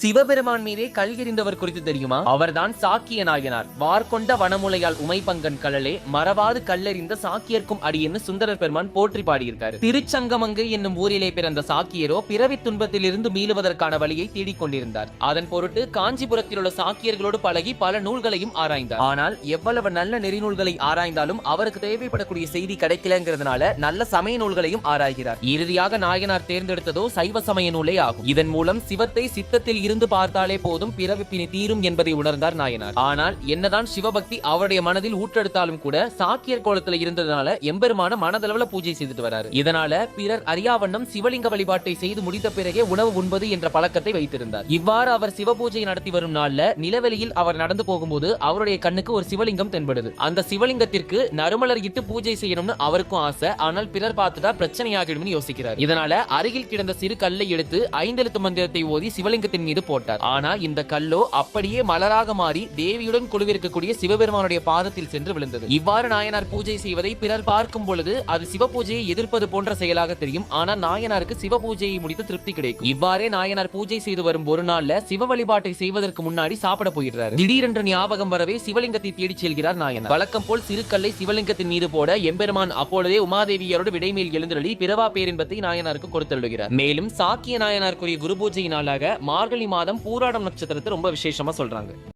சிவபெருமான் மீதே கல் எறிந்தவர் குறித்து தெரியுமா? அவர்தான் சாக்கிய நாயனார். வார்கொண்ட வனமுலையால் உமைபங்கன் கழலே மறவாது கல்லெறிந்த சாக்கியர்க்கும் அடியன்னு சுந்தரர் பெருமான் போற்றி பாடியிருக்காரு. திருச்சங்கமங்கு என்னும் ஊரிலே பிறந்த சாக்கியரோ பிறவி துன்பத்தில் இருந்து மீளுவதற்கான வழியை தேடிக் கொண்டிருந்தார். அதன் பொருட்டு காஞ்சிபுரத்தில் உள்ள சாக்கியர்களோடு பழகி பல நூல்களையும் ஆராய்ந்தார். ஆனால் எவ்வளவு நல்ல நெறிநூல்களை ஆராய்ந்தாலும் அவருக்கு தேவைப்படக்கூடிய செய்தி கிடைக்கலங்கிறதுனால நல்ல சமய நூல்களையும் ஆராய்கிறார். இறுதியாக நாயனார் தேர்ந்தெடுத்ததோ சைவ சமய நூலே ஆகும். இதன் மூலம் சிவத்தை சித்தத்தில் இருந்து பார்த்தாலே போதும் பிறவி தீரும் என்பதை உணர்ந்தார் நாயனார். ஆனால் என்னதான் சிவபக்தி அவருடைய மனதில் ஊற்றெடுத்தாலும் கூட சாக்கியர் கோலத்தில் இருந்ததனால எம்பெருமான மனதளவுல பூஜை செய்துட்டு வராரு. இதனால பிறர் அறியாவண்ணம் சிவலிங்க வழிபாட்டை செய்து முடித்த பிறகே உணவு உண்பது என்ற பழக்கத்தை வைத்திருந்தார். இவ்வாறு அவர் சிவ பூஜை நடத்தி வரும் நாள்ல நிலவெளியில் அவர் நடந்து போகும்போது அவருடைய கண்ணுக்கு ஒரு சிவலிங்கம் தென்படுது. அந்த சிவலிங்கத்திற்கு நறுமலர் இட்டு பூஜை செய்யணும்னு அவருக்கும் ஆசை. ஆனால் பிறர் பார்த்துட்டா பிரச்சனையாகிடும் யோசிக்கிறார். இதனால அருகில் கிடந்த சிறு கல்லை எடுத்து 5 எழுத்து மந்திரத்தை ஓதி சிவலிங்கத்தின் மீது போட்டார். ஆனா இந்த கல்லோ அப்படியே மலராக மாறி தேவியுடன் குழுவிருக்கக்கூடிய சிவபெருமானுடைய பாதத்தில் சென்று விழுந்தது. இவ்வாறு நாயனார் பூஜை செய்வதை பிறர் பார்க்கும் பொழுது அது சிவ பூஜையை எதிர்ப்பது போன்ற செயலாக தெரியும். ஆனா நாயனாருக்கு சிவ பூஜையை முடித்து திருப்தி கிடைக்கும். இவ்வாறே நாயனார் பூஜை செய்து வரும் ஒரு நாள்ல சிவ வழிபாட்டை செய்வதற்கு முன்னாடி சாப்பிட போகிறார். திடீரென்று ஞாபகம் வரவே சிவலிங்கத்தை தேடி செல்கிறார் நாயனார். வழக்கம் போல் சிறு கல்லை சிவலிங்கத்தின் மீது போட எம்பெருமான் அப்பொழுதே உமாதேவியரோடு விடைமேல் எழுந்தருளி பிறவா பேரின்பத்தை நாயனாருக்கு கொடுத்தருளுகிறார். மேலும் சாக்கிய நாயனாருக்குரிய குரு பூஜை நாளாக மார்கழி மாதம் பூராடம் நட்சத்திரத்தை ரொம்ப விசேஷமா சொல்றாங்க.